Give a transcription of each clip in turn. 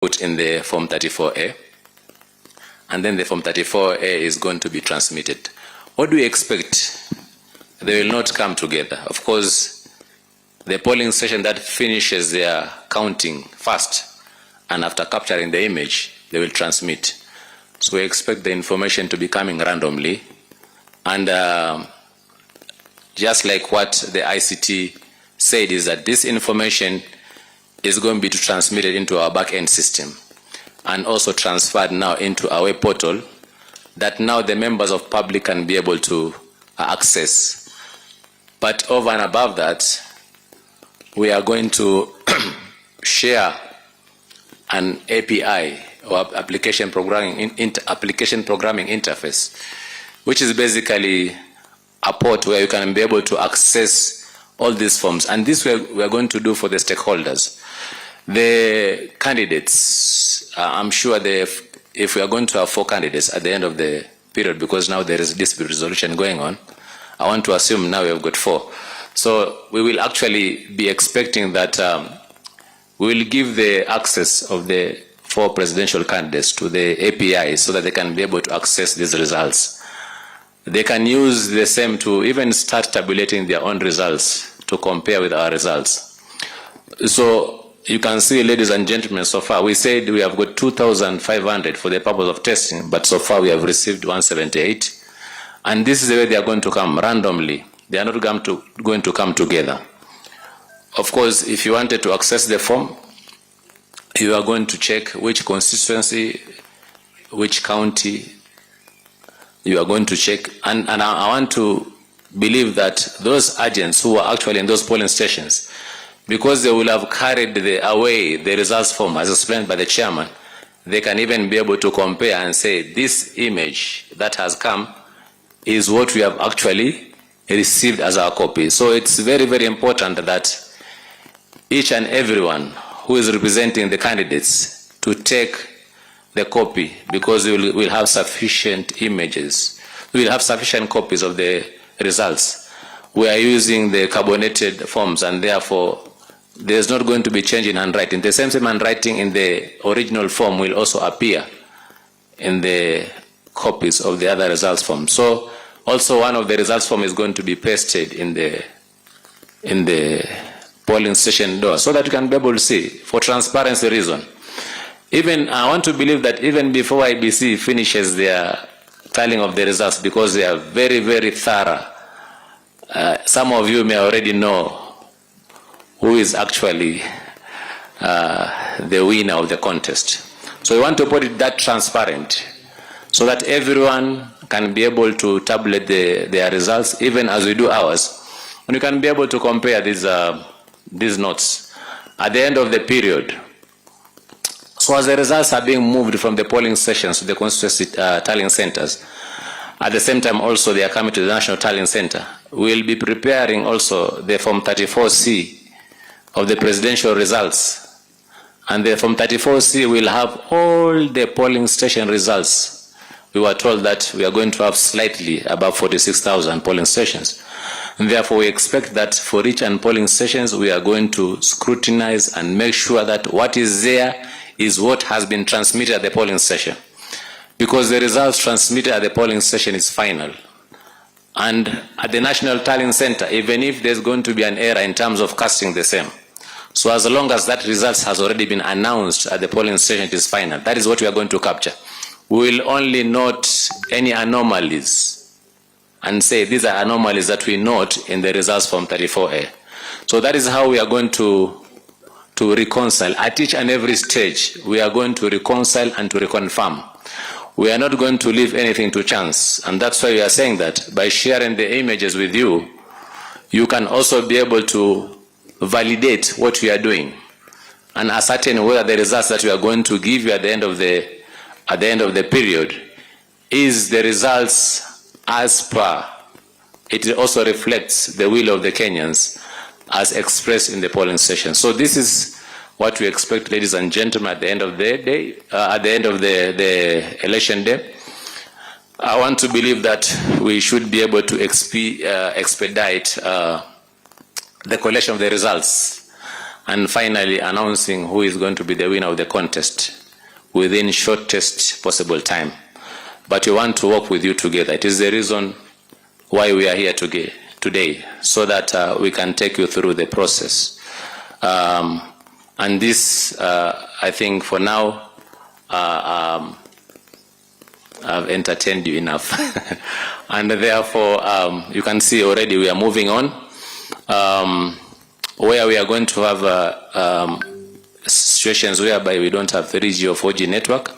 put in the Form 34A, and then the Form 34A is going to be transmitted. What do we expect? They will not come together. Of course, the polling station that finishes their counting first, and after capturing the image, they will transmit. So we expect the information to be coming randomly, and just like what the ICT said, is that this information is going to be transmitted into our back-end system and also transferred now into our web portal that now the members of public can be able to access. But over and above that, we are going to share an API or application programming interface, which is basically a port where you can be able to access all these forms. And this we are going to do for the stakeholders. The candidates, I'm sure if we are going to have 4 candidates at the end of the period, because now there is dispute resolution going on, I want to assume now we have got 4. So we will actually be expecting that we will give the access of the 4 presidential candidates to the API so that they can be able to access these results. They can use the same to even start tabulating their own results to compare with our results. So you can see, ladies and gentlemen, so far we said we have got 2,500 for the purpose of testing, but so far we have received 178. And this is the way they are going to come randomly. They are not going to come together. Of course, if you wanted to access the form, you are going to check which constituency, which county you are going to check. And I want to believe that those agents who are actually in those polling stations, because they will have carried away the results form as explained by the chairman, they can even be able to compare and say this image that has come is what we have actually received as our copy. So it's very, very important that each and everyone who is representing the candidates to take the copy, because we will have sufficient images. We will have sufficient copies of the results. We are using the carbonated forms, and therefore there's not going to be change in handwriting. The same handwriting in the original form will also appear in the copies of the other results form. So also one of the results form is going to be pasted in the polling station door so that you can be able to see, for transparency reason. Even I want to believe that even before IEBC finishes their tallying of the results, because they are very, very thorough, some of you may already know who is actually the winner of the contest. So we want to put it that transparent so that everyone can be able to tabulate their results, even as we do ours. And you can be able to compare these notes at the end of the period. So as the results are being moved from the polling stations to the constituency tallying centers, at the same time also they are coming to the National Tallying Center. We will be preparing also the Form 34C of the presidential results. And the Form 34C will have all the polling station results. We were told that we are going to have slightly above 46,000 polling stations. And therefore we expect that for each and polling stations we are going to scrutinize and make sure that what is there is what has been transmitted at the polling station. Because the results transmitted at the polling station is final. And at the National Tallying Center, even if there's going to be an error in terms of casting the same, so as long as that results has already been announced at the polling station, it is final. That is what we are going to capture. We will only note any anomalies and say these are anomalies that we note in the results from 34A. So that is how we are going to reconcile. At each and every stage, we are going to reconcile and to reconfirm. We are not going to leave anything to chance. And that's why we are saying that by sharing the images with you, you can also be able to validate what we are doing and ascertain whether the results that we are going to give you at the end of the period is the results as per it also reflects the will of the Kenyans as expressed in the polling station. So this is what we expect, ladies and gentlemen, at the end of the day, at the end of the election day. I want to believe that we should be able to expedite the collection of the results and finally announcing who is going to be the winner of the contest within shortest possible time. But we want to work with you together. It is the reason why we are here today, so that we can take you through the process. And this, I think for now, I've entertained you enough. And therefore, you can see already we are moving on, where we are going to have situations whereby we don't have 3G or 4G network.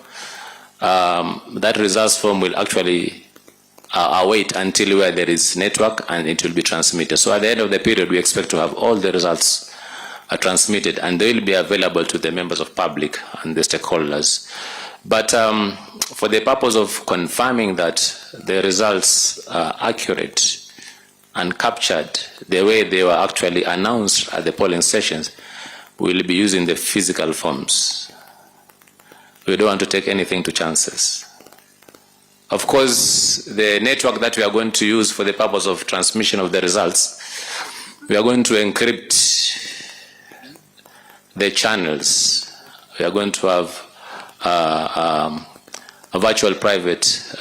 That results form will actually await until where there is network, and it will be transmitted. So at the end of the period, we expect to have all the results transmitted, and they will be available to the members of public and the stakeholders. But for the purpose of confirming that the results are accurate and captured the way they were actually announced at the polling stations, we will be using the physical forms. We don't want to take anything to chances. Of course, the network that we are going to use for the purpose of transmission of the results, we are going to encrypt the channels. We are going to have a virtual private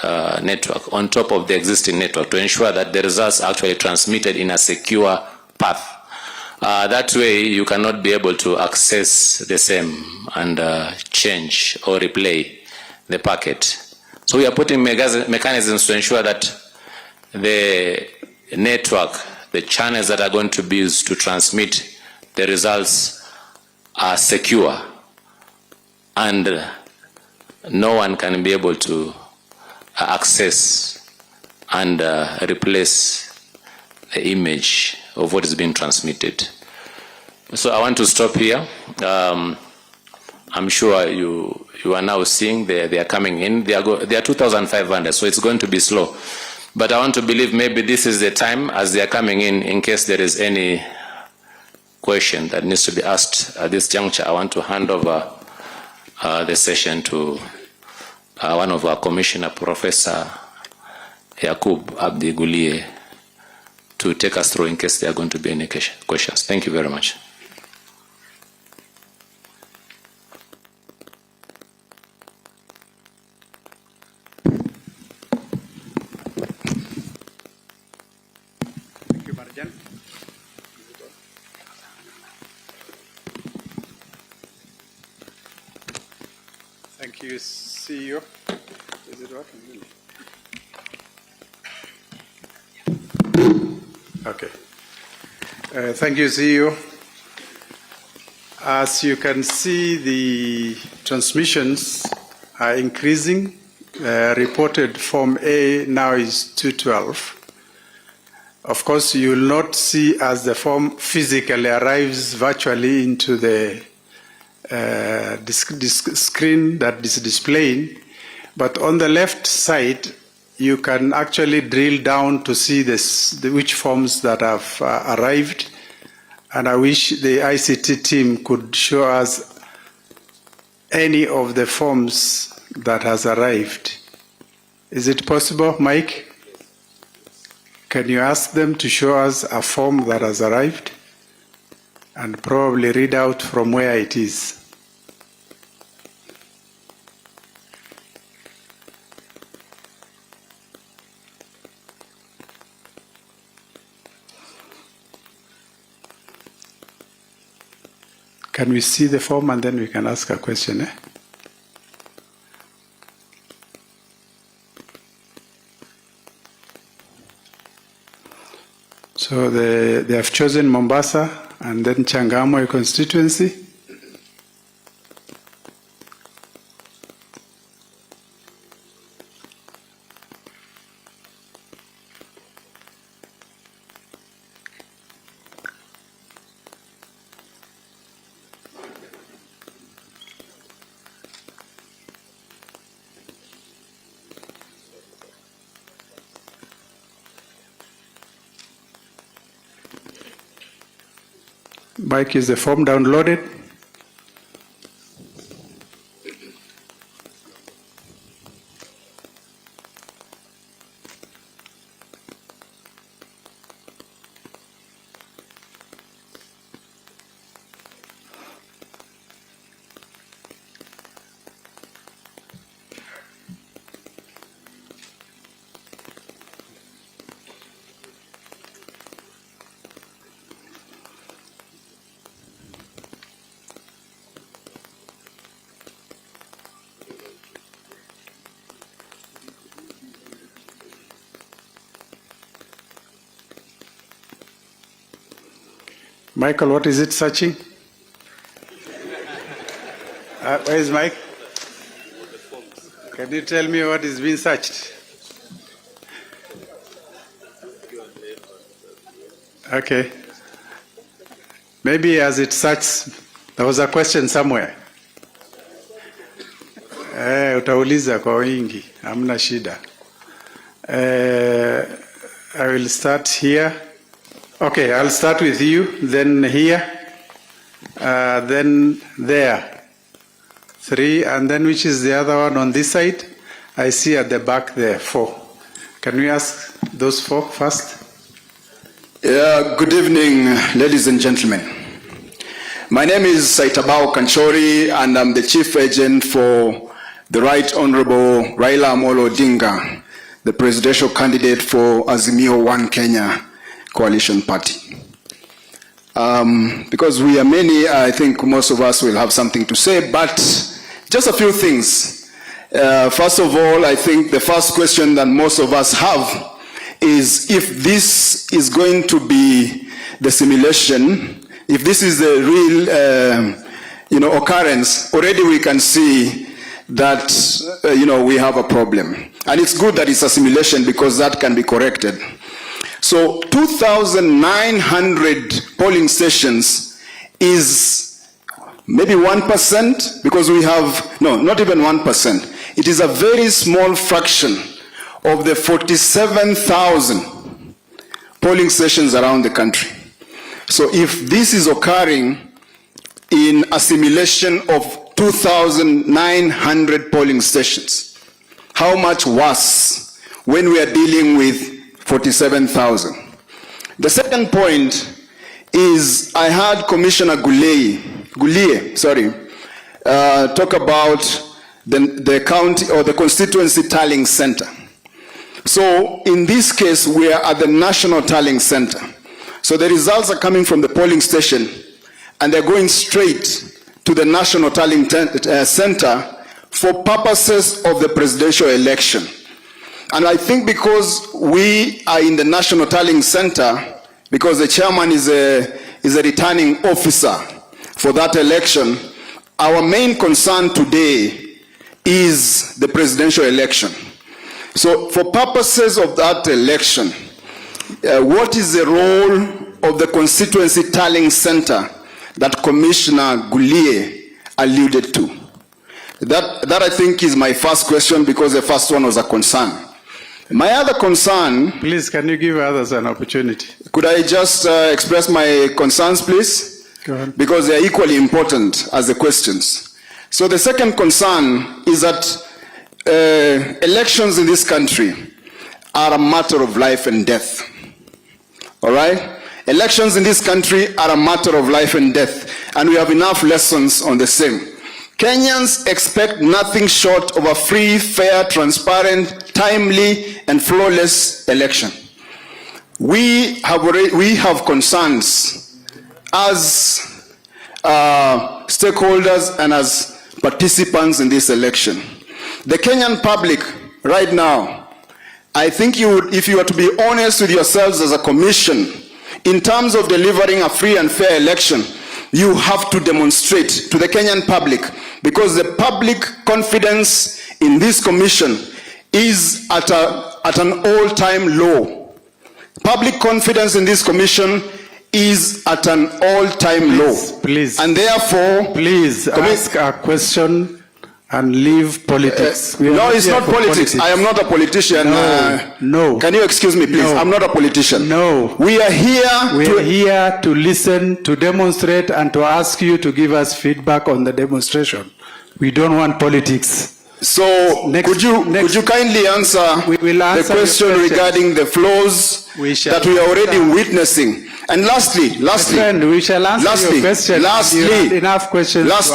network on top of the existing network to ensure that the results are actually transmitted in a secure path. That way you cannot be able to access the same and change or replay the packet. So we are putting mechanisms to ensure that the network, the channels that are going to be used to transmit the results are secure, and no one can be able to access and replace the image of what is being transmitted. So I want to stop here. I'm sure you are now seeing they are coming in. They are 2,500, so it's going to be slow. But I want to believe maybe this is the time as they are coming in case there is any question that needs to be asked at this juncture. I want to hand over the session to one of our commissioner, Professor Yakub Abdi Gulie, to take us through in case there are going to be any questions. Thank you very much. Thank you, Marjan. Thank you, CEO. Is it working? Okay. Thank you, CEO. As you can see, the transmissions are increasing. Reported Form A now is 212. Of course, you will not see as the form physically arrives virtually into the screen that is displaying, but on the left side, you can actually drill down to see which forms that have arrived. And I wish the ICT team could show us any of the forms that has arrived. Is it possible, Mike? Can you ask them to show us a form that has arrived and probably read out from where it is? Can we see the form and then we can ask a question? So they have chosen Mombasa and then Changamwe constituency. Mike, is the form downloaded? Michael, what is it searching? Where is Mike? Can you tell me what is being searched? Okay. Maybe as it searches, there was a question somewhere. Utauliza kwa wingi, hamna shida. I will start here. Okay, I'll start with you, then here, then there. 3, and then which is the other one on this side? I see at the back there, 4. Can we ask those 4 first? Good evening, ladies and gentlemen. My name is Saitabao Kanchori, and I'm the Chief Agent for the Right Honorable Raila Amolo Odinga, the presidential candidate for Azimio One Kenya Coalition Party. Because we are many, I think most of us will have something to say, but just a few things. First of all, I think the first question that most of us have is if this is going to be the simulation, if this is the real occurrence, already we can see that we have a problem. And it's good that it's a simulation because that can be corrected. So 2,900 polling stations is maybe 1%, because we have, no, not even 1%. It is a very small fraction of the 47,000 polling stations around the country. So if this is occurring in a simulation of 2,900 polling stations, how much worse when we are dealing with 47,000? The second point is I heard Commissioner Goulier talk about the county or the constituency tallying center. So in this case, we are at the national tallying center. So the results are coming from the polling station and they're going straight to the national tallying center for purposes of the presidential election. And I think because we are in the national tallying center, because the chairman is a returning officer for that election, our main concern today is the presidential election. So for purposes of that election, what is the role of the constituency tallying center that Commissioner Goulier alluded to? That I think is my first question, because the first one was a concern. My other concern... Please, can you give others an opportunity? Could I just express my concerns, please? Go ahead. Because they are equally important as the questions. So the second concern is that elections in this country are a matter of life and death. All right? Elections in this country are a matter of life and death, and we have enough lessons on the same. Kenyans expect nothing short of a free, fair, transparent, timely, and flawless election. We have concerns as stakeholders and as participants in this election. The Kenyan public right now, I think if you were to be honest with yourselves as a commission, in terms of delivering a free and fair election, you have to demonstrate to the Kenyan public, because the public confidence in this commission is at an all-time low. Public confidence in this commission is at an all-time low. Please. And therefore... Please ask a question and leave politics. No, it's not politics. I am not a politician. No. Can you excuse me, please? No. I'm not a politician. No. We are here to listen, to demonstrate, and to ask you to give us feedback on the demonstration. We don't want politics. So, could you kindly answer the question regarding the flaws that we are already witnessing? And lastly, we shall answer your question. You have enough questions to ask.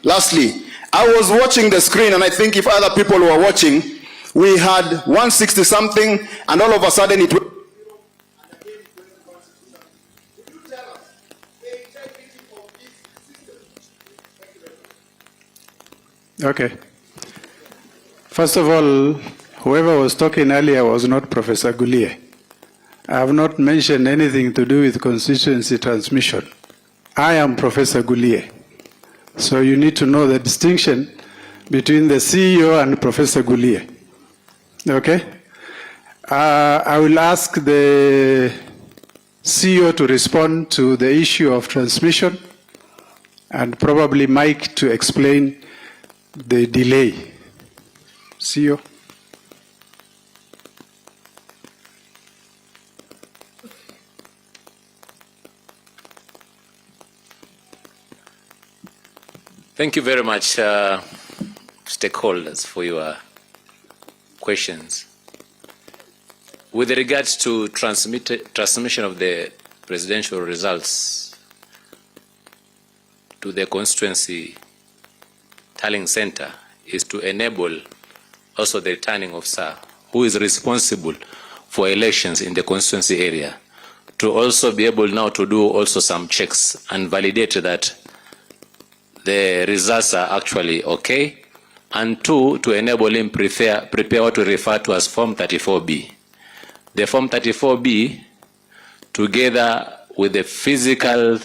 Lastly, I was watching the screen, and I think if other people were watching, we had 160 something, and all of a sudden it went. Okay. First of all, whoever was talking earlier was not Professor Goulier. I have not mentioned anything to do with constituency transmission. I am Professor Gulie. So you need to know the distinction between the CEO and Professor Gulie. Okay? I will ask the CEO to respond to the issue of transmission and probably Mike to explain the delay. CEO. Thank you very much, stakeholders, for your questions. With regards to transmission of the presidential results to the constituency tallying center is to enable also the returning officer who is responsible for elections in the constituency area to also be able now to do also some checks and validate that the results are actually okay, and two, to enable him prepare what we refer to as Form 34B. The Form 34B, together with the physical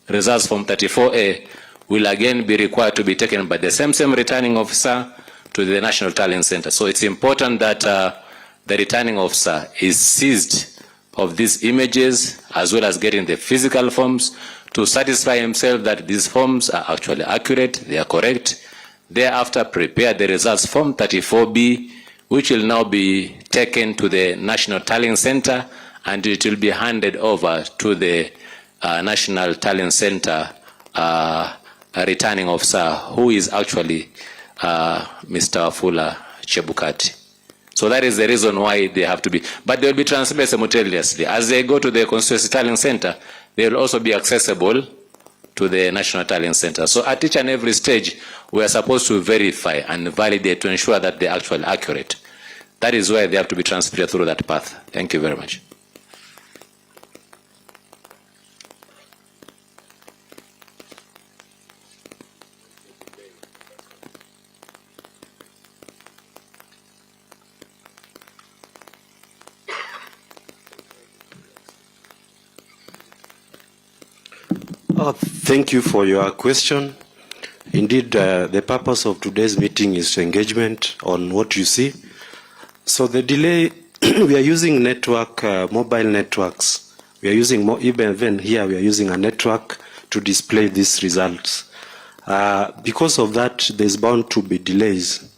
results Form 34A, will again be required to be taken by the same returning officer to the National Tallying Center. So it's important that the returning officer is seized of these images as well as getting the physical forms to satisfy himself that these forms are actually accurate, they are correct. Thereafter, prepare the results Form 34B, which will now be taken to the National Tallying Center, and it will be handed over to the National Tallying Center returning officer, who is actually Mr. Fula Chebukati. So that is the reason why they have to be, but they will be transmitted simultaneously. As they go to the Constituency Tallying Center, they will also be accessible to the National Tallying Center. So at each and every stage, we are supposed to verify and validate to ensure that they are actually accurate. That is why they have to be transmitted through that path. Thank you very much. Thank you for your question. Indeed, the purpose of today's meeting is engagement on what you see. So the delay, we are using network, mobile networks. We are using, even here, we are using a network to display these results. Because of that, there's bound to be delays.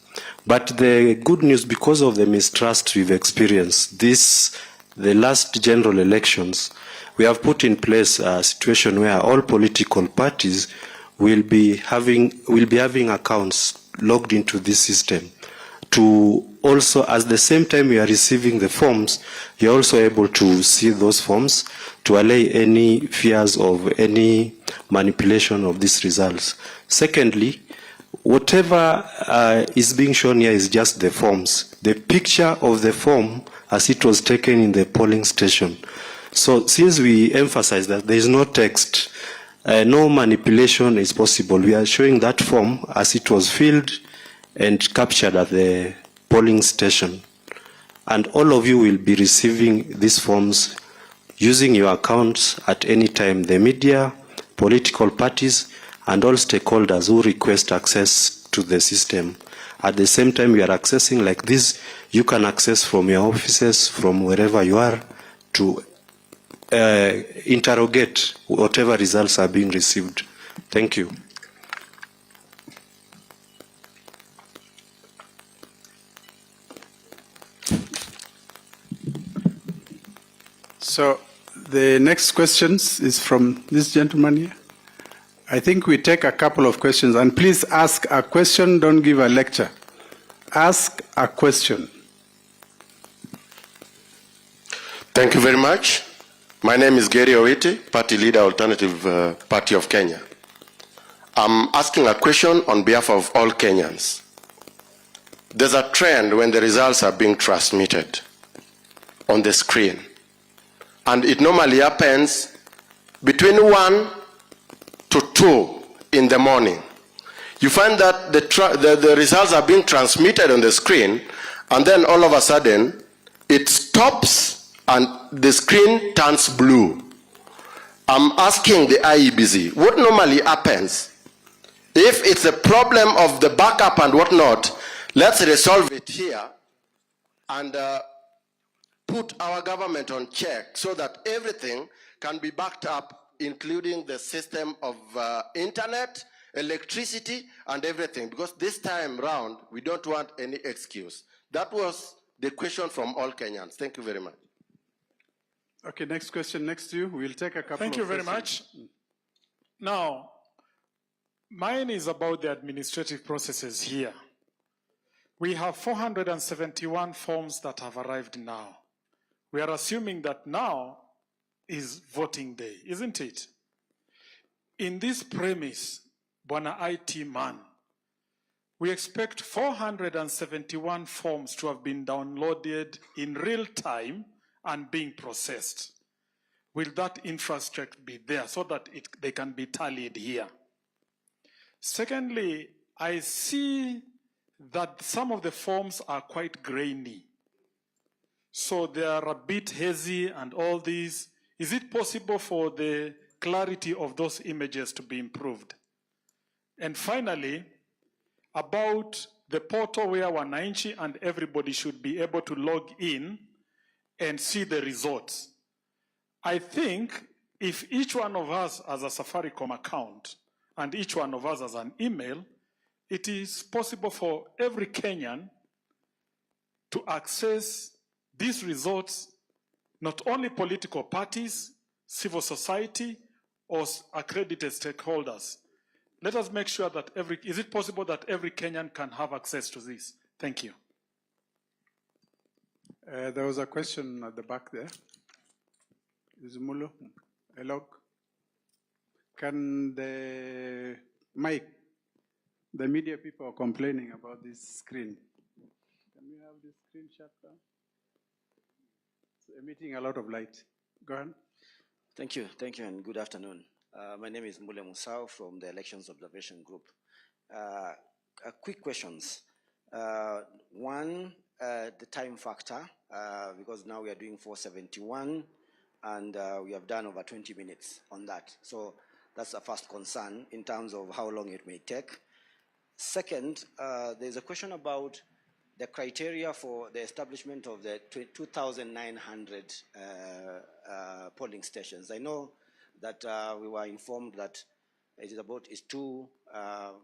But the good news, because of the mistrust we've experienced, the last general elections, we have put in place a situation where all political parties will be having accounts logged into this system. To also, at the same time we are receiving the forms, you're also able to see those forms to allay any fears of any manipulation of these results. Secondly, whatever is being shown here is just the forms. The picture of the form as it was taken in the polling station. So since we emphasize that there is no text, no manipulation is possible, we are showing that form as it was filled and captured at the polling station. And all of you will be receiving these forms using your accounts at any time. The media, political parties, and all stakeholders who request access to the system. At the same time you are accessing like this, you can access from your offices, from wherever you are, to interrogate whatever results are being received. Thank you. So the next questions is from this gentleman here. I think we take a couple of questions, and please ask a question, don't give a lecture. Ask a question. Thank you very much. My name is Gary Owiti, Party Leader, Alternative Party of Kenya. I'm asking a question on behalf of all Kenyans. There's a trend when the results are being transmitted on the screen. And it normally happens between 1 to 2 in the morning. You find that the results are being transmitted on the screen, and then all of a sudden, it stops and the screen turns blue. I'm asking the IEBC, what normally happens? If it's a problem of the backup and whatnot, let's resolve it here and put our government on check so that everything can be backed up, including the system of internet, electricity, and everything. Because this time round, we don't want any excuse. That was the question from all Kenyans. Thank you very much. Okay, next question next to you. We'll take a couple Thank of you very questions. much. Now, mine is about the administrative processes here. We have 471 forms that have arrived now. We are assuming that now is voting day, isn't it? In this premise, Bwana IT man, we expect 471 forms to have been downloaded in real time and being processed. Will that infrastructure be there so that they can be tallied here? Secondly, I see that some of the forms are quite grainy. So they are a bit hazy and all these. Is it possible for the clarity of those images to be improved? And finally, about the portal where Wananchi and everybody should be able to log in and see the results. I think if each one of us has a Safaricom account and each one of us has an email, it is possible for every Kenyan to access these results, not only political parties, civil society, or accredited stakeholders. Let us make sure that is it possible that every Kenyan can have access to this? Thank you. There was a question at the back there. Izumulo, Elok. Can the media people are complaining about this screen. Can we have this screen shut down? It's emitting a lot of light. Go ahead. Thank you, and good afternoon. My name is Mbule Musau from the Elections Observation Group. Quick questions. One, the time factor, because now we are doing 471, and we have done over 20 minutes on that. So that's a first concern in terms of how long it may take. Second, there's a question about the criteria for the establishment of the 2,900 polling stations. I know that we were informed that it is two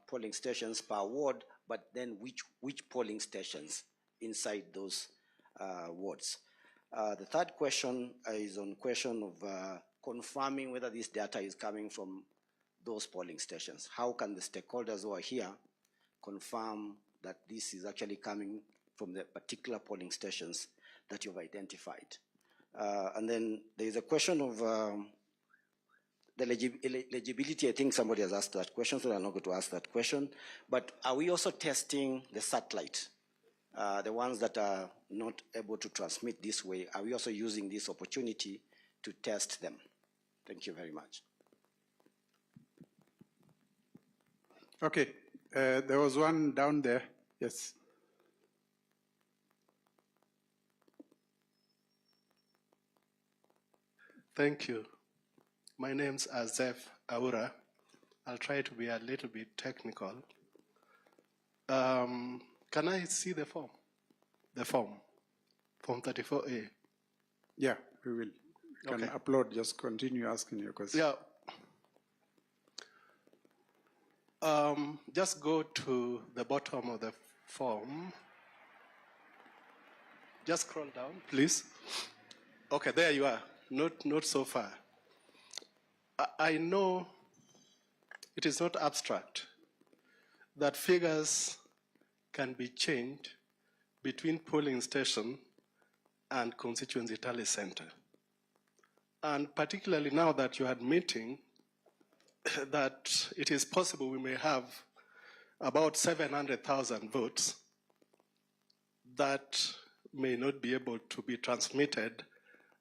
polling stations per ward, but then which polling stations inside those wards? The third question is on question of confirming whether this data is coming from those polling stations. How can the stakeholders who are here confirm that this is actually coming from the particular polling stations that you've identified? And then there is a question of the legibility. I think somebody has asked that question, so I'm not going to ask that question. But are we also testing the satellite? The ones that are not able to transmit this way, are we also using this opportunity to test them? Thank you very much. Okay, there was one down there. Yes. Thank you. My name's Azef Aura. I'll try to be a little bit technical. Can I see the form? The form 34A. Yeah, we will. You can upload, just continue asking your question. Yeah. Just go to the bottom of the form. Just scroll down, please. Okay, there you are. Not so far. I know it is not abstract that figures can be changed between polling station and constituency tally center. And particularly now that you are admitting that it is possible we may have about 700,000 votes that may not be able to be transmitted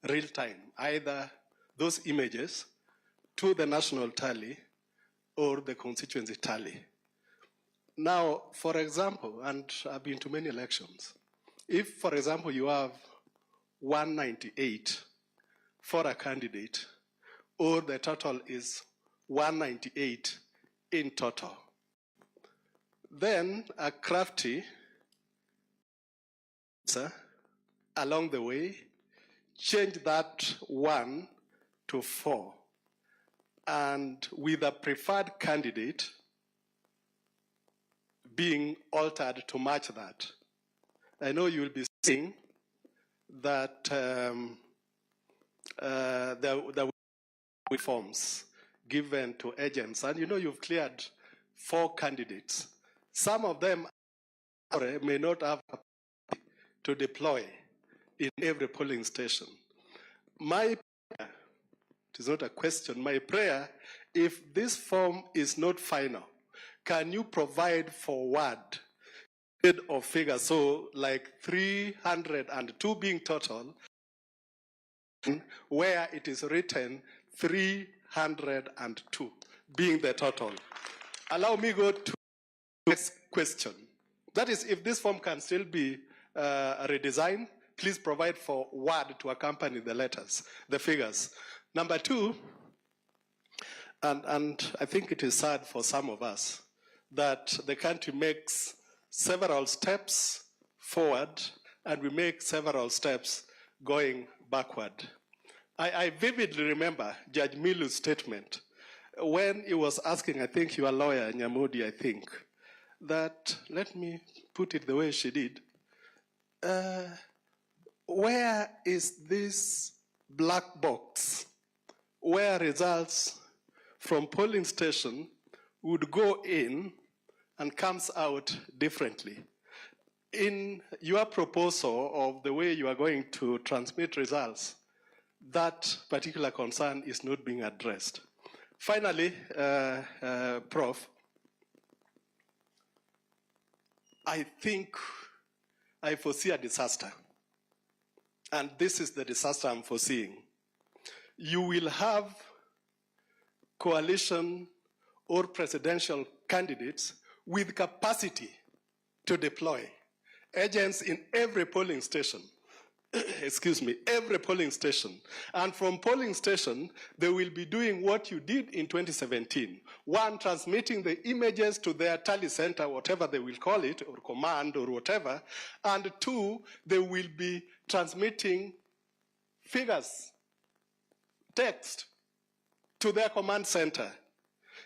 real time, either those images to the national tally or the constituency tally. Now, for example, and I've been to many elections, if, for example, you have 198 for a candidate or the total is 198 in total. Then a crafty along the way change that 1 to 4, and with a preferred candidate being altered to match that. I know you will be seeing that there will be forms given to agents, and you know you've cleared 4 candidates. Some of them may not have to deploy in every polling station. My prayer, it is not a question, my prayer, if this form is not final, can you provide forward of figures, so like 302 being total, where it is written 302 being the total. Allow me go to the next question. That is, if this form can still be redesigned, please provide for word to accompany the letters, the figures. Number 2, and I think it is sad for some of us that the country makes several steps forward and we make several steps going backward. I vividly remember Judge Milu's statement when he was asking, I think your lawyer, Nyamudi, I think, that, let me put it the way she did, where is this black box where results from polling station would go in and comes out differently? In your proposal of the way you are going to transmit results, that particular concern is not being addressed. Finally, Prof, I think I foresee a disaster. And this is the disaster I'm foreseeing. You will have coalition or presidential candidates with capacity to deploy agents in every polling station. Excuse me, every polling station. And from polling station, they will be doing what you did in 2017. 1, transmitting the images to their tally center, whatever they will call it, or command, or whatever. And 2, they will be transmitting figures, text, to their command center.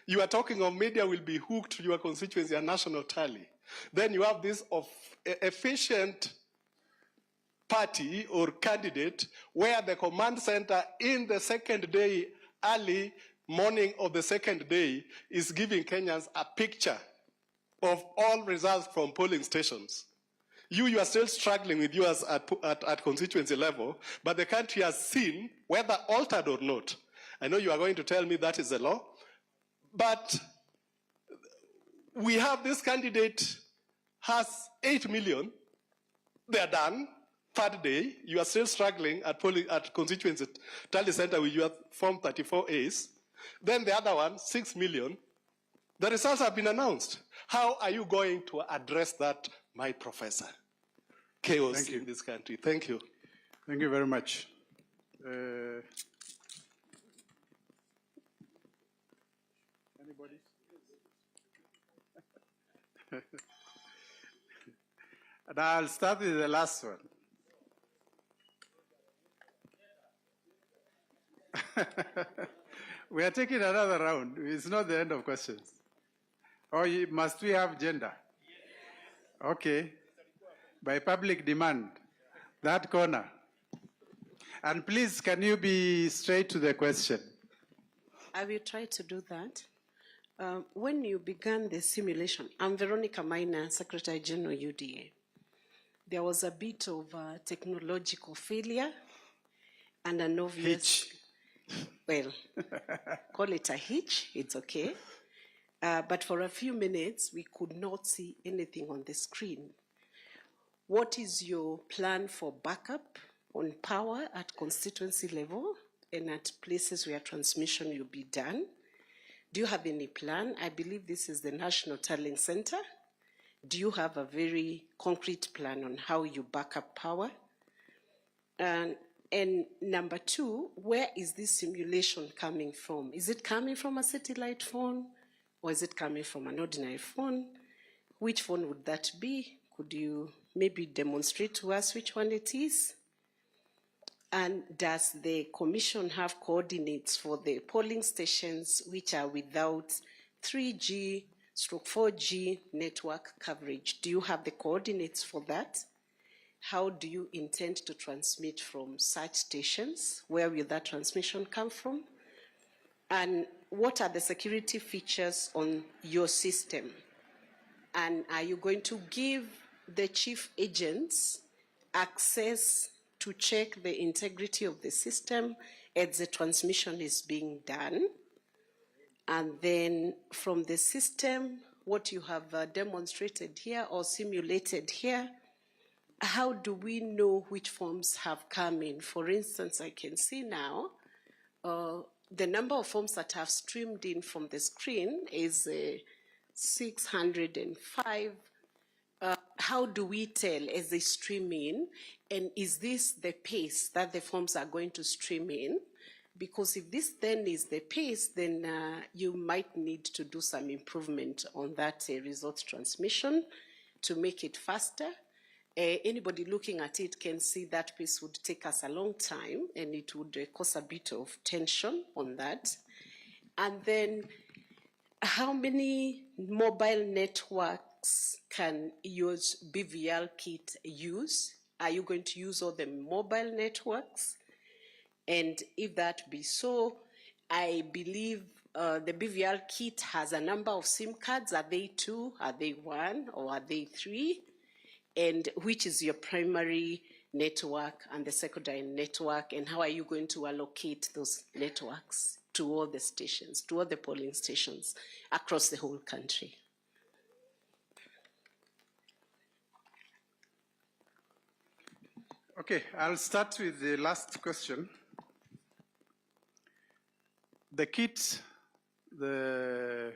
You are talking of media will be hooked to your constituency and national tally. Then you have this of efficient party or candidate where the command center in the second day, early morning of the second day, is giving Kenyans a picture of all results from polling stations. You are still struggling with yours at constituency level, but the country has seen, whether altered or not. I know you are going to tell me that is the law, but we have this candidate has 8 million, they're done. Third day, you are still struggling at constituency tally center with your Form 34As. Then the other one, 6 million. The results have been announced. How are you going to address that, my professor? Chaos in this country. Thank you. Thank you very much. Anybody? And I'll start with the last one. We are taking another round. It's not the end of questions. Or must we have gender? Okay. By public demand. That corner. And please, can you be straight to the question? I will try to do that. When you began the simulation, I'm Veronica Minor, Secretary General UDA. There was a bit of technological failure and an obvious... Hitch. Well, call it a hitch, it's okay. But for a few minutes, we could not see anything on the screen. What is your plan for backup on power at constituency level and at places where transmission will be done? Do you have any plan? I believe this is the National Tallying Center. Do you have a very concrete plan on how you back up power? And And number two, where is this simulation coming from? Is it coming from a satellite phone, or is it coming from an ordinary phone? Which phone would that be? Could you maybe demonstrate to us which one it is? And does the commission have coordinates for the polling stations which are without 3G/4G network coverage? Do you have the coordinates for that? How do you intend to transmit from such stations? Where will that transmission come from? And what are the security features on your system? And are you going to give the chief agents access to check the integrity of the system as the transmission is being done? And then from the system, what you have demonstrated here or simulated here, how do we know which forms have come in? For instance, I can see now the number of forms that have streamed in from the screen is 605. How do we tell as they stream in? And is this the pace that the forms are going to stream in? Because if this then is the pace, then you might need to do some improvement on that result transmission to make it faster. Anybody looking at it can see that pace would take us a long time, and it would cause a bit of tension on that. And then how many mobile networks can your BVL kit use? Are you going to use all the mobile networks? And if that be so, I believe the BVL kit has a number of SIM cards. Are they 2? Are they 1? Or are they 3? And which is your primary network and the secondary network? And how are you going to allocate those networks to all the stations, to all the polling stations across the whole country? Okay, I'll start with the last question. The kit that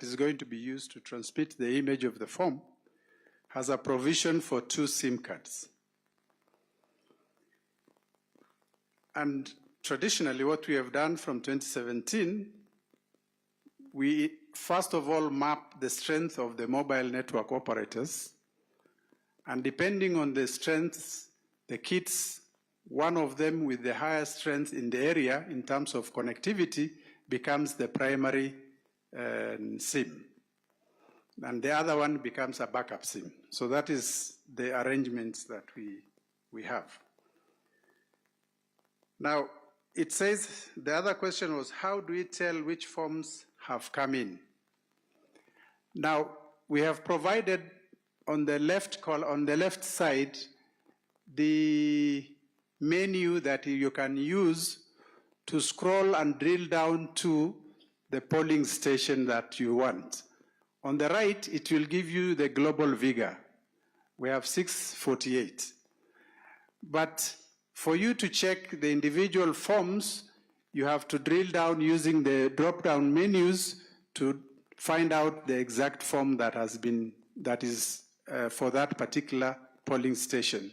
is going to be used to transmit the image of the form has a provision for 2 SIM cards. And traditionally, what we have done from 2017, we first of all map the strength of the mobile network operators, and depending on the strengths, the kits, one of them with the highest strength in the area in terms of connectivity becomes the primary SIM. And the other one becomes a backup SIM. So that is the arrangements that we have. Now, it says, the other question was, how do we tell which forms have come in? Now, we have provided on the left side the menu that you can use to scroll and drill down to the polling station that you want. On the right, it will give you the global figure. We have 648. But for you to check the individual forms, you have to drill down using the drop-down menus to find out the exact form that is for that particular polling station.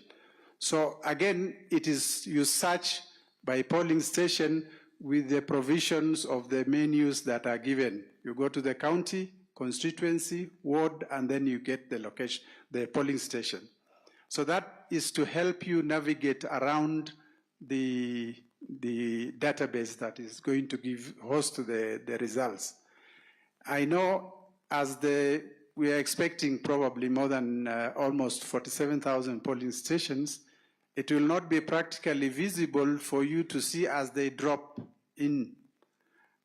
So again, you search by polling station with the provisions of the menus that are given. You go to the county, constituency, ward, and then you get the location, the polling station. So that is to help you navigate around the database that is going to host the results. I know we are expecting probably more than almost 47,000 polling stations, it will not be practically visible for you to see as they drop in.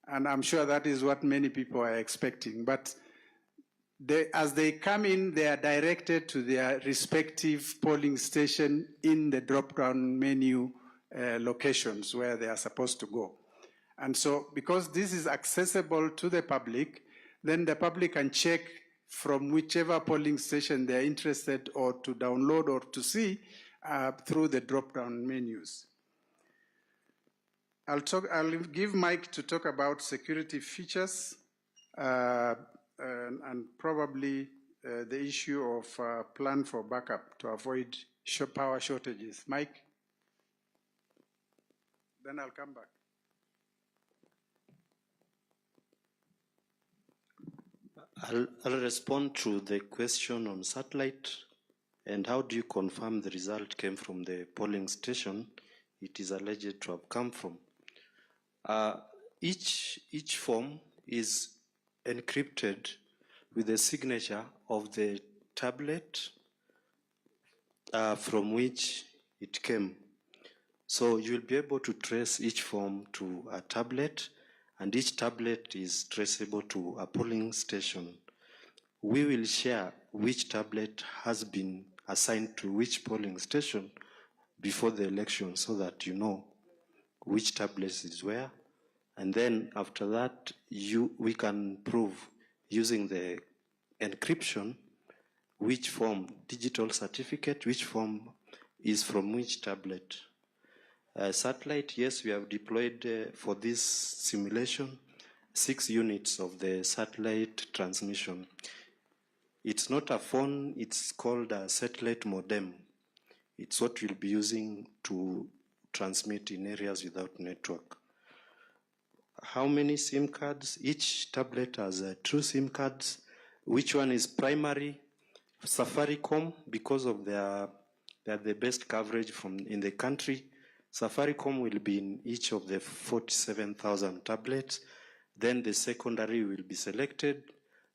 And I'm sure that is what many people are expecting. But as they come in, they are directed to their respective polling station in the drop-down menu locations where they are supposed to go. And so because this is accessible to the public, then the public can check from whichever polling station they're interested or to download or to see through the drop-down menus. I'll give Mike to talk about security features and probably the issue of plan for backup to avoid power shortages. Mike? then I'll come back. I'll respond to the question on satellite and how do you confirm the result came from the polling station it is alleged to have come from. Each form is encrypted with the signature of the tablet from which it came. So you'll be able to trace each form to a tablet, and each tablet is traceable to a polling station. We will share which tablet has been assigned to which polling station before the election so that you know which tablet is where. And then after that, we can prove using the encryption which form, digital certificate, which form is from which tablet. Satellite, yes, we have deployed for this simulation 6 units of the satellite transmission. It's not a phone, it's called a satellite modem. It's what we'll be using to transmit in areas without network. How many SIM cards? Each tablet has 2 SIM cards. Which one is primary? Safaricom, because of they are the best coverage in the country. Safaricom will be in each of the 47,000 tablets. Then the secondary will be selected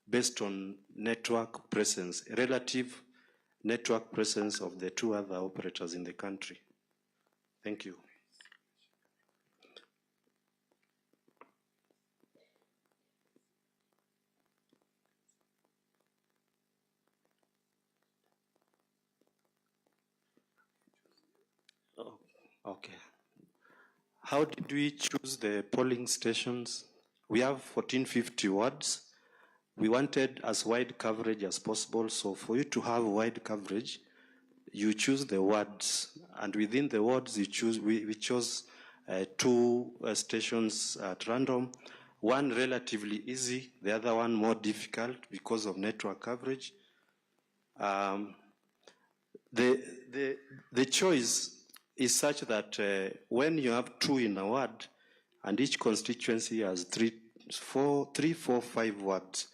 based on network presence, relative network presence of the 2 other operators in the country. Thank you. Oh, okay. How did we choose the polling stations? We have 1450 wards. We wanted as wide coverage as possible, so for you to have wide coverage, you choose the wards, and within the wards we chose 2 stations at random, one relatively easy, the other one more difficult because of network coverage. The choice is such that when you have 2 in a ward, and each constituency has 3, 4, 5 wards,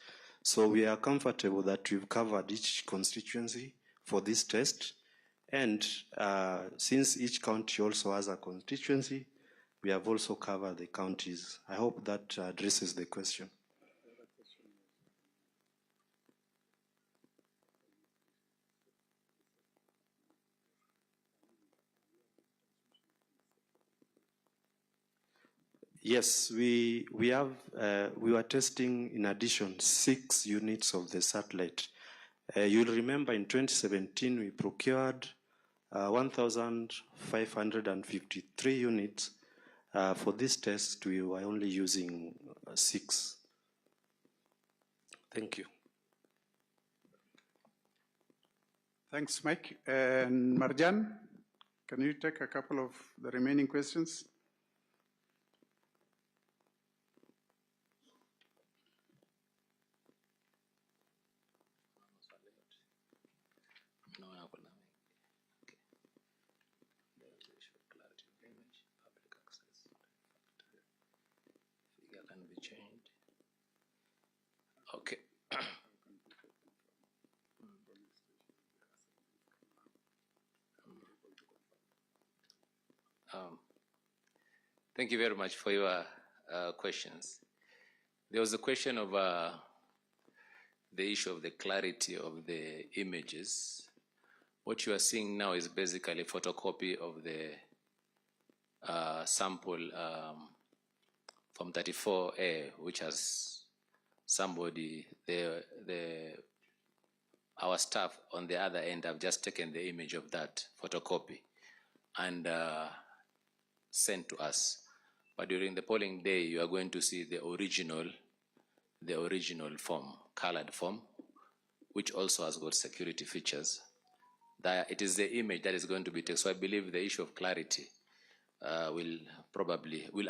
so we are comfortable that we've covered each constituency for this test. And since each county also has a constituency, we have also covered the counties. I hope that addresses the question. Yes, we were testing in addition 6 units of the satellite. You'll remember in 2017 we procured 1,553 units. For this test we were only using 6. Thank you. Thanks, Mike. And Marjan, can you take a couple of the remaining questions? Okay. Thank you very much for your questions. There was a question of the issue of the clarity of the images. What you are seeing now is basically a photocopy of the sample from 34A, which has somebody, our staff on the other end have just taken the image of that photocopy and sent to us. But during the polling day, you are going to see the original form, colored form, which also has got security features. It is the image that is going to be taken. So I believe the issue of clarity will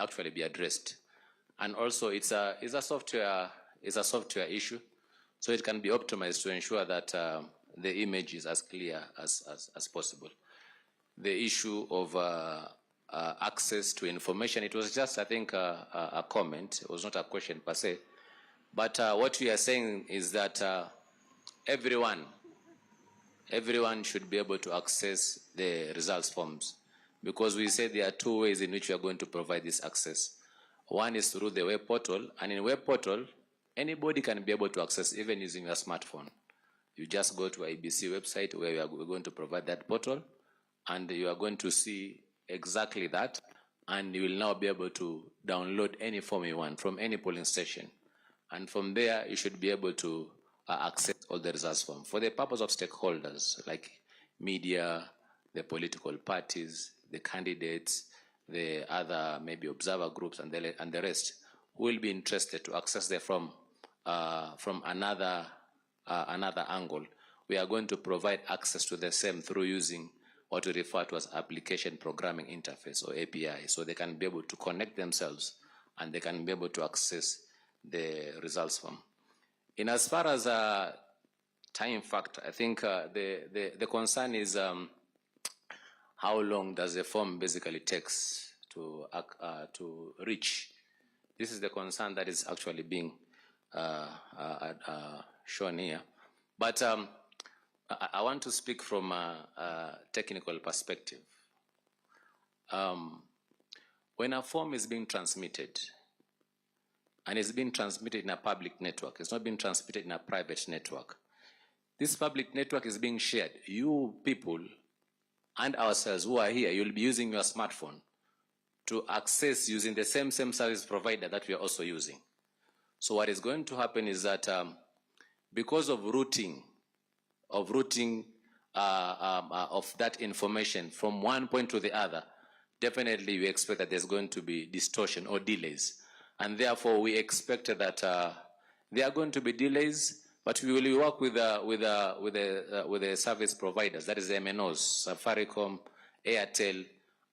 actually be addressed. And also it's a software issue, so it can be optimized to ensure that the image is as clear as possible. The issue of access to information. It was just, I think, a comment. It was not a question per se. But what we are saying is that everyone should be able to access the results forms, because we say there are two ways in which we are going to provide this access. One is through the web portal, and in web portal, anybody can be able to access, even using your smartphone. You just go to IEBC website where we're going to provide that portal, and you are going to see exactly that, and you will now be able to download any form you want from any polling station. And from there, you should be able to access all the results form. For the purpose of stakeholders, like media, the political parties, the candidates, the other maybe observer groups, and the rest, who will be interested to access the form from another angle, we are going to provide access to the same through using what we refer to as application programming interface, or API, so they can be able to connect themselves and they can be able to access the results form. In as far as time factor, I think the concern is how long does the form basically takes to reach. This is the concern that is actually being shown here. But I want to speak from a technical perspective. When a form is being transmitted, and it's being transmitted in a public network, it's not being transmitted in a private network. This public network is being shared. You people and ourselves who are here, you'll be using your smartphone to access using the same service provider that we are also using. So what is going to happen is that because of routing of that information from one point to the other, definitely we expect that there's going to be distortion or delays. And therefore, we expect that there are going to be delays, but we will work with the service providers, that is the MNOs, Safaricom, Airtel,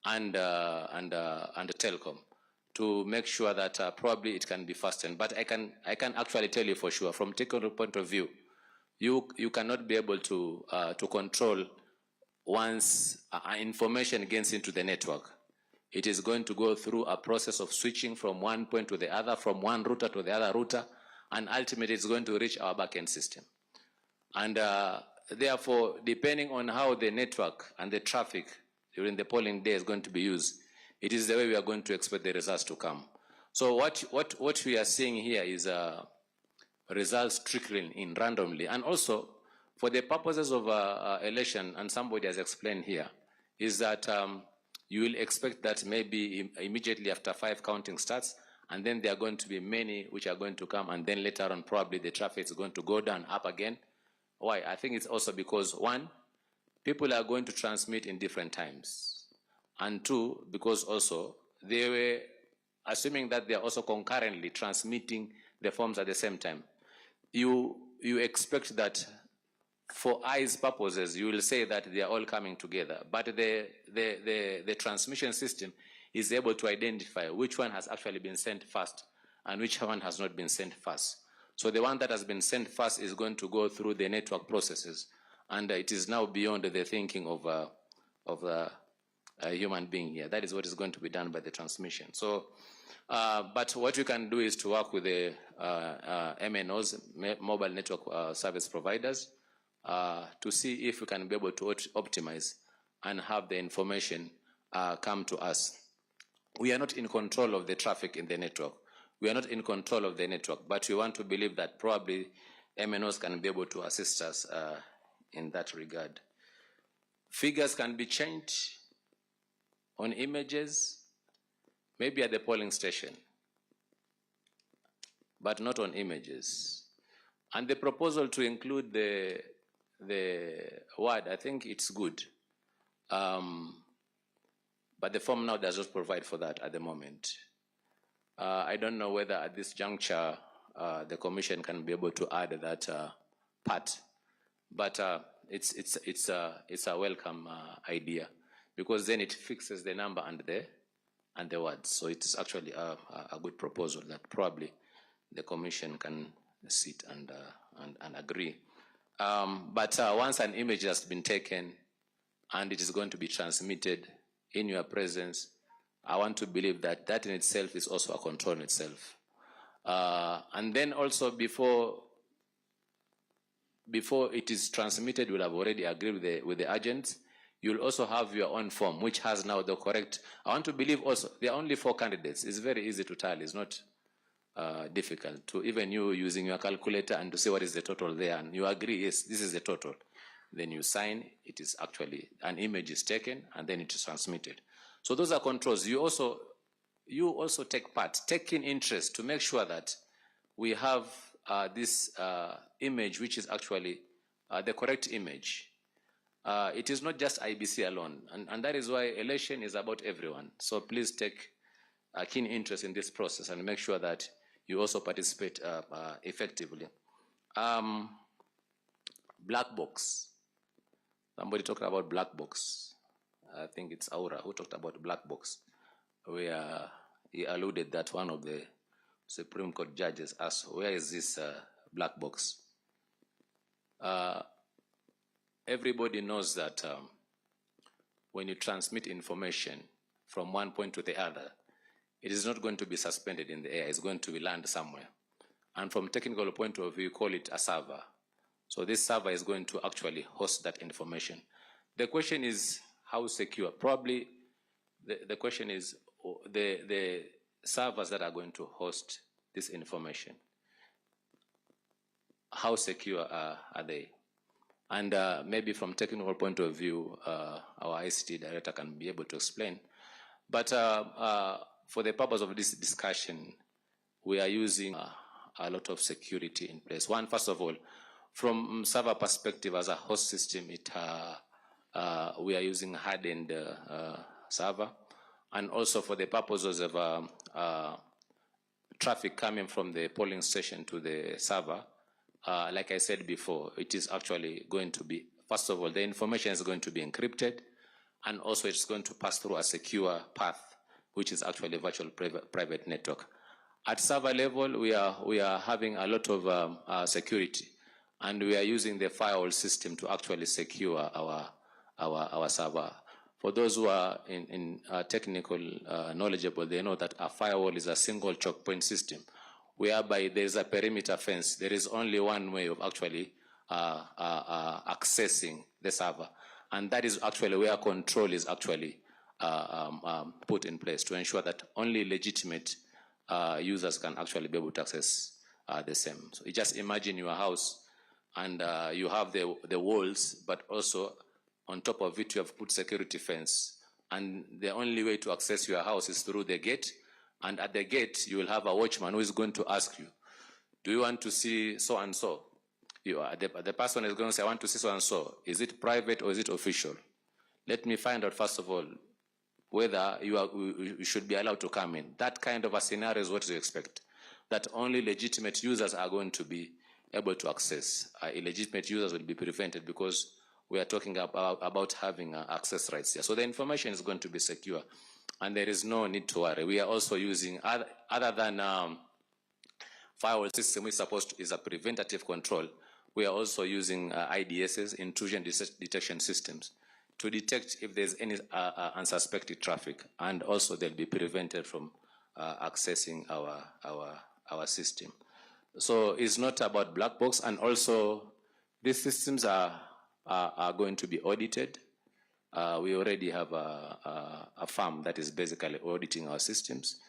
and Telcom, to make sure that probably it can be fastened. But I can actually tell you for sure, from technical point of view, you cannot be able to control once information gets into the network. It is going to go through a process of switching from one point to the other, from one router to the other router, and ultimately it's going to reach our backend system. And therefore, depending on how the network and the traffic during the polling day is going to be used, it is the way we are going to expect the results to come. So what we are seeing here is results trickling in randomly. And also, for the purposes of election, and somebody has explained here, is that you will expect that maybe immediately after 5 counting starts, and then there are going to be many which are going to come, and then later on probably the traffic is going to go down, up again. Why? I think it's also because, one, people are going to transmit in different times, and two, because also they were assuming that they are also concurrently transmitting the forms at the same time. You expect that for eyes purposes, you will say that they are all coming together, but the transmission system is able to identify which one has actually been sent first and which one has not been sent first. So the one that has been sent first is going to go through the network processes, and it is now beyond the thinking of a human being here. That is what is going to be done by the transmission. So, but what we can do is to work with the MNOs, mobile network service providers, to see if we can be able to optimize and have the information come to us. We are not in control of the traffic in the network. We are not in control of the network, but we want to believe that probably MNOs can be able to assist us in that regard. Figures can be changed on images, maybe at the polling station, but not on images. And the proposal to include the word, I think it's good. But the form now does not provide for that at the moment. I don't know whether at this juncture the Commission can be able to add that part, but it's a welcome idea, because then it fixes the number and the words. So it's actually a good proposal that probably the Commission can sit and agree. But once an image has been taken and it is going to be transmitted in your presence, I want to believe that that in itself is also a control in itself. And then also before it is transmitted, you'll have already agreed with the agents. You'll also have your own form, which has now the correct. I want to believe also there are only 4 candidates. It's very easy to tally. It's not difficult to even you using your calculator and to say what is the total there, and you agree, yes, this is the total. Then you sign. It is actually an image is taken and then it is transmitted. So those are controls. You also take part, taking interest to make sure that we have this image, which is actually the correct image. It is not just IEBC alone, and that is why election is about everyone. So please take a keen interest in this process and make sure that you also participate effectively. Black box. Somebody talked about black box. I think it's Aura who talked about black box, where he alluded that one of the Supreme Court judges asked, where is this black box? Everybody knows that when you transmit information from one point to the other, it is not going to be suspended in the air. It's going to land somewhere. And from technical point of view, you call it a server. So this server is going to actually host that information. The question is how secure? Probably the question is the servers that are going to host this information. How secure are they? And maybe from technical point of view, our ICT director can be able to explain. But for the purpose of this discussion, we are using a lot of security in place. One, first of all, from server perspective as a host system, we are using hardened server. And also for the purposes of traffic coming from the polling station to the server, like I said before, it is actually going to be, first of all, the information is going to be encrypted, and also it's going to pass through a secure path, which is actually a virtual private network. At server level, we are having a lot of security, and we are using the firewall system to actually secure our server. For those who are in technical knowledgeable, they know that a firewall is a single choke point system, whereby there is a perimeter fence. There is only one way of actually accessing the server, and that is actually where control is actually put in place to ensure that only legitimate users can actually be able to access the same. So you just imagine your house, and you have the walls, but also on top of it you have put security fence, and the only way to access your house is through the gate. And at the gate, you will have a watchman who is going to ask you, do you want to see so-and-so? The person is going to say, I want to see so-and-so. Is it private or is it official? Let me find out, first of all, whether you should be allowed to come in. That kind of a scenario is what you expect, that only legitimate users are going to be able to access. Illegitimate users will be prevented, because we are talking about having access rights here. So the information is going to be secure, and there is no need to worry. We are also using, other than firewall system, which is a preventative control, we are also using IDSs, intrusion detection systems, to detect if there's any unsuspected traffic, and also they'll be prevented from accessing our system. So it's not about black box, and also these systems are going to be audited. We already have a firm that is basically auditing our systems.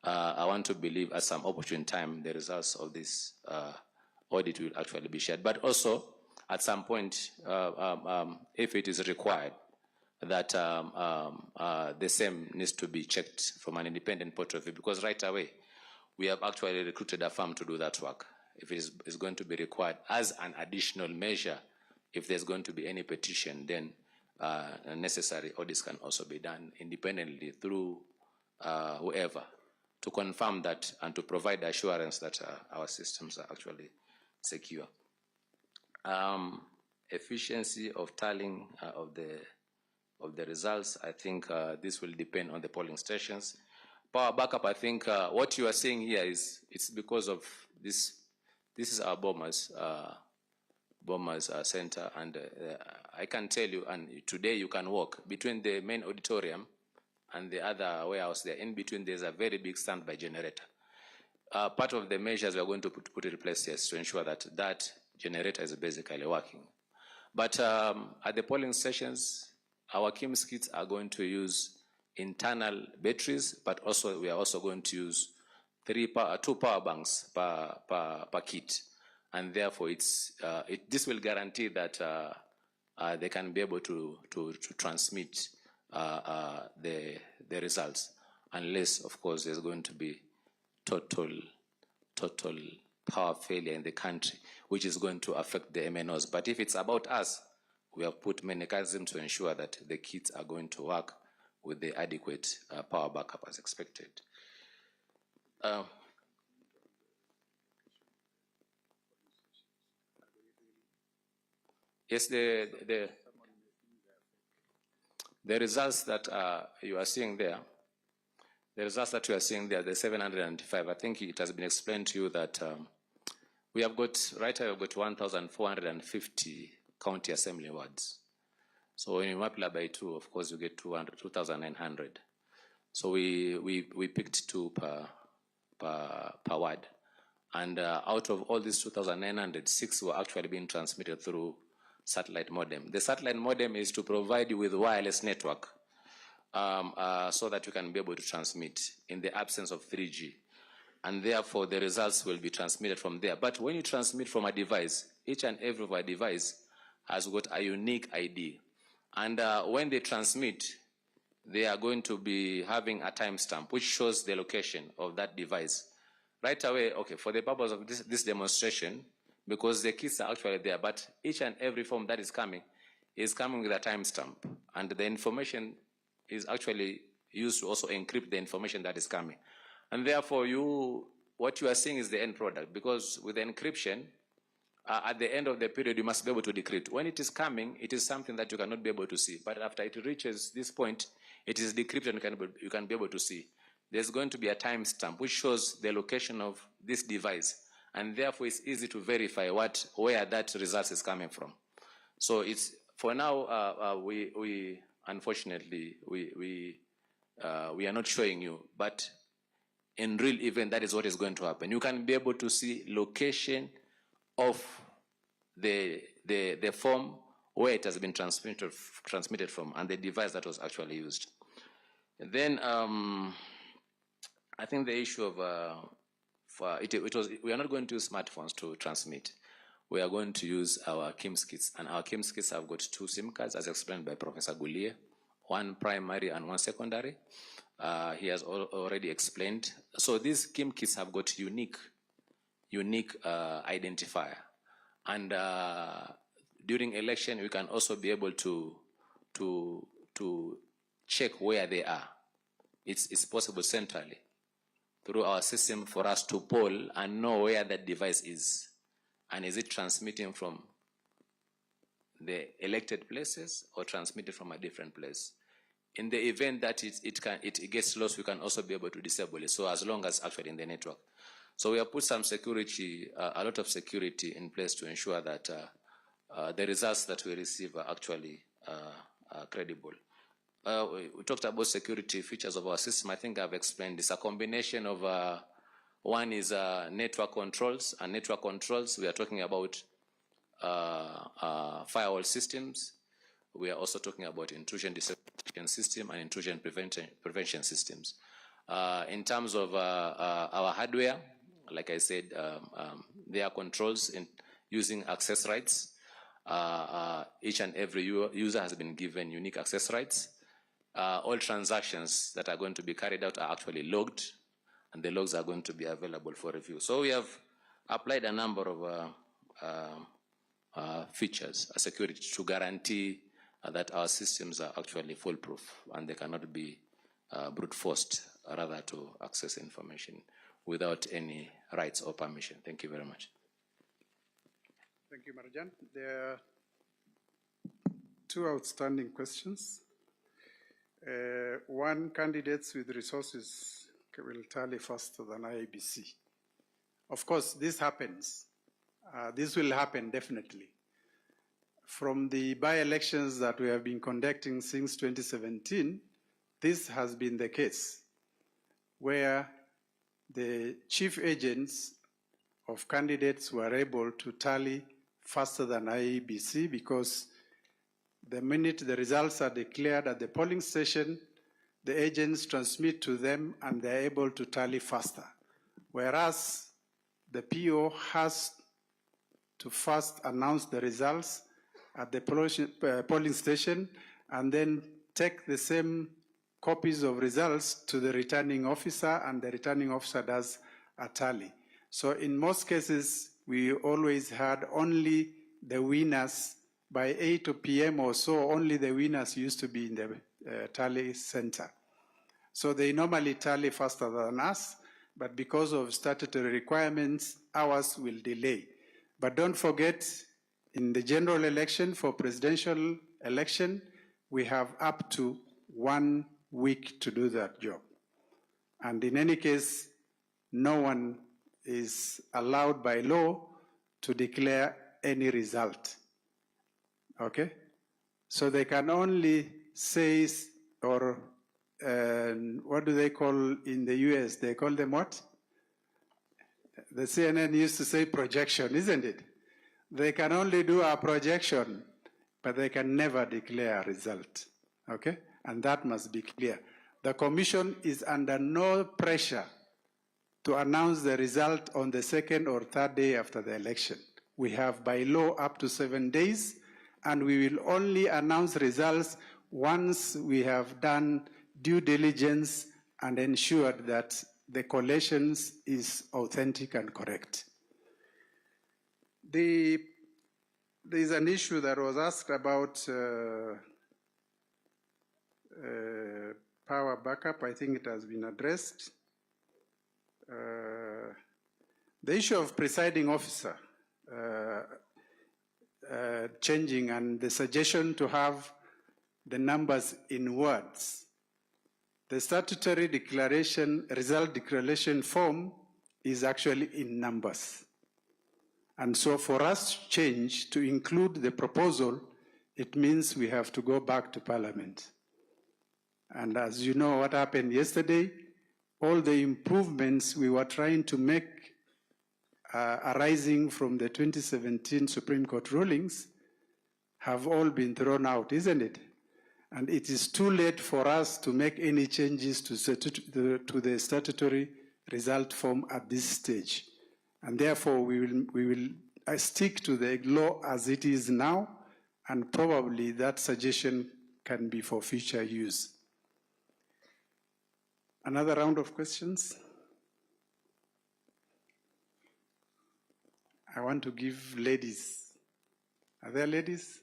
I want to believe at some opportune time the results of this audit will actually be shared. But also, at some point, if it is required, that the same needs to be checked from an independent point of view, because right away, we have actually recruited a firm to do that work. If it is going to be required as an additional measure, if there's going to be any petition, then necessary audits can also be done independently through whoever, to confirm that and to provide assurance that our systems are actually secure. Efficiency of tallying of the results, I think this will depend on the polling stations. Power backup, I think what you are seeing here it's because of this. This is our Bombers Center, and I can tell you, and today you can walk between the main auditorium and the other warehouse there. In between, there's a very big standby generator. Part of the measures we are going to put in place is to ensure that that generator is basically working. But at the polling stations, our KIMS kits are going to use internal batteries, but also we are also going to use 2 power banks per kit, and therefore this will guarantee that they can be able to transmit the results, unless, of course, there's going to be total power failure in the country, which is going to affect the MNOs. But if it's about us, we have put mechanisms to ensure that the kits are going to work with the adequate power backup as expected. Yes, the results that you are seeing there, the 705, I think it has been explained to you that we have got, right here, we've got 1,450 county assembly wards. So when you multiply by 2, of course, you get 2,900. So we picked 2 per ward. And out of all these 2,900, 6 were actually being transmitted through satellite modem. The satellite modem is to provide you with wireless network so that you can be able to transmit in the absence of 3G. And therefore, the results will be transmitted from there. But when you transmit from a device, each and every device has got a unique ID. And when they transmit, they are going to be having a timestamp which shows the location of that device. Right away, okay, for the purpose of this demonstration, because the kits are actually there, but each and every form that is coming with a timestamp. And the information is actually used to also encrypt the information that is coming. And therefore, what you are seeing is the end product, because with the encryption, at the end of the period, you must be able to decrypt. When it is coming, it is something that you cannot be able to see. But after it reaches this point, it is decrypted and you can be able to see. There's going to be a timestamp which shows the location of this device. And therefore, it's easy to verify where that result is coming from. So it's, for now, we unfortunately, we are not showing you, but in real event, that is what is going to happen. You can be able to see location of the form where it has been transmitted from and the device that was actually used. And then I think the issue of we are not going to use smartphones to transmit. We are going to use our KIMS kits, and our KIMS kits have got 2 SIM cards, as explained by Professor Gulie, 1 primary and 1 secondary. He has already explained. So these KIMS kits have got unique identifier, and during election we can also be able to check where they are. It's possible centrally through our system for us to poll and know where that device is, and is it transmitting from the elected places or transmitted from a different place. In the event that it gets lost, we can also be able to disable it, so as long as actually in the network. So we have put some security, a lot of security in place to ensure that the results that we receive are actually credible. We talked about security features of our system. I think I've explained this. A combination of one is network controls, and network controls, we are talking about firewall systems. We are also talking about intrusion detection system and intrusion prevention systems. In terms of our hardware, like I said, there are controls in using access rights. Each and every user has been given unique access rights. All transactions that are going to be carried out are actually logged, and the logs are going to be available for review. So we have applied a number of features, security, to guarantee that our systems are actually foolproof and they cannot be brute forced, rather, to access information without any rights or permission. Thank you very much. Thank you, Marjan. There are 2 outstanding questions. One, candidates with resources will tally faster than IEBC. Of course, this happens. This will happen definitely. From the by-elections that we have been conducting since 2017, this has been the case, where the chief agents of candidates were able to tally faster than IEBC, because the minute the results are declared at the polling station, the agents transmit to them and they're able to tally faster. Whereas the PO has to first announce the results at the polling station and then take the same copies of results to the returning officer, and the returning officer does a tally. So in most cases, we always had only the winners by 8 p.m. or so, only the winners used to be in the tally center. So they normally tally faster than us, but because of statutory requirements, ours will delay. But don't forget, in the general election for presidential election, we have up to 1 week to do that job. And in any case, no one is allowed by law to declare any result. Okay? So they can only say, or what do they call in the US? They call them what? The CNN used to say projection, isn't it? They can only do a projection, but they can never declare a result. Okay? And that must be clear. The Commission is under no pressure to announce the result on the second or third day after the election. We have by law up to 7 days, and we will only announce results once we have done due diligence and ensured that the collations is authentic and correct. There is an issue that was asked about power backup. I think it has been addressed. The issue of presiding officer changing, and the suggestion to have the numbers in words. The statutory declaration, result declaration form is actually in numbers. And so for us to change to include the proposal, it means we have to go back to Parliament. And as you know what happened yesterday, all the improvements we were trying to make arising from the 2017 Supreme Court rulings have all been thrown out, isn't it? And it is too late for us to make any changes to the statutory result form at this stage. And therefore, we will stick to the law as it is now, and probably that suggestion can be for future use. Another round of questions? I want to give ladies. Are there ladies?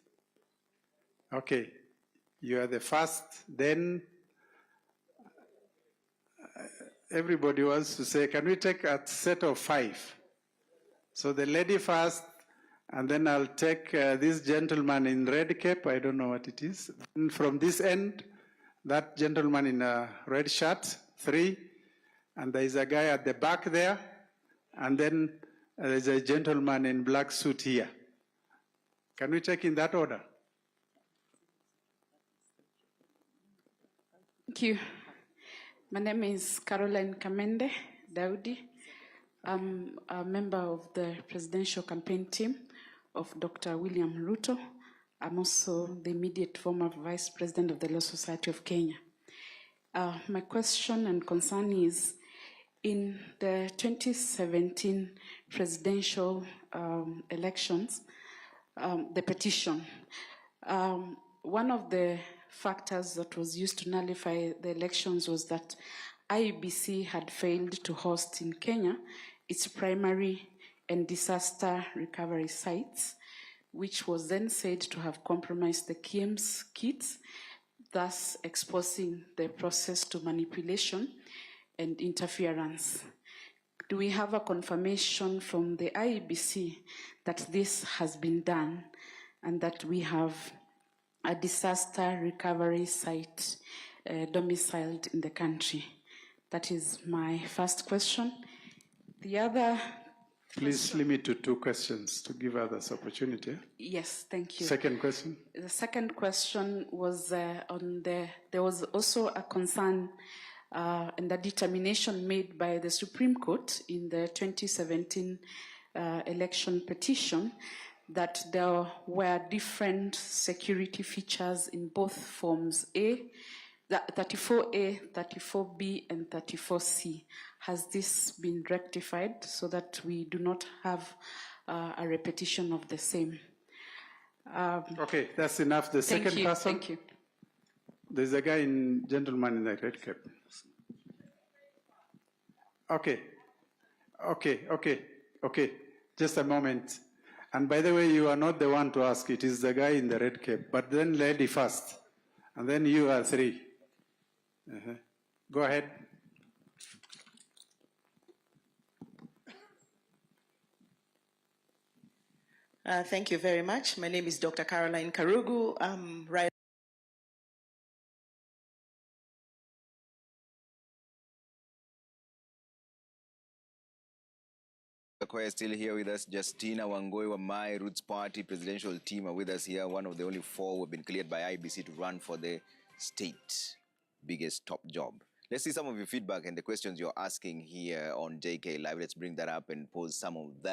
Okay. You are the first. Then everybody wants to say, can we take a set of 5? So the lady first, and then I'll take this gentleman in red cap. I don't know what it is. And from this end, that gentleman in a red shirt, 3. And there is a guy at the back there. And then there's a gentleman in black suit here. Can we take in that order? Thank you. My name is Caroline Kamende Daudi. I'm a member of the presidential campaign team of Dr. William Ruto. I'm also the immediate former vice president of the Law Society of Kenya. My question and concern is, in the 2017 presidential elections, the petition, one of the factors that was used to nullify the elections was that IEBC had failed to host in Kenya its primary and disaster recovery sites, which was then said to have compromised the KIEMS kits, thus exposing the process to manipulation and interference. Do we have a confirmation from the IEBC that this has been done and that we have a disaster recovery site domiciled in the country? That is my first question. The other Please limit to 2 questions to give others opportunity. Yes, thank you. Second question. The second question was there was also a concern and a determination made by the Supreme Court in the 2017 election petition that there were different security features in both forms A, 34A, 34B, and 34C. Has this been rectified so that we do not have a repetition of the same? Okay, that's enough. The second person. Thank you. There's a guy gentleman in the red cap. Okay. Just a moment. And by the way, you are not the one to ask. It is the guy in the red cap. But then lady first. And then you are 3. Go ahead. Thank you very much. My name is Dr. Caroline Karugu. I'm right. Koya is still here with us. Justina Wangoi wa My Roots Party presidential team are with us here. One of the only 4 who have been cleared by IEBC to run for the state biggest top job. Let's see some of your feedback and the questions you're asking here on JK Live. Let's bring that up and pose some of that.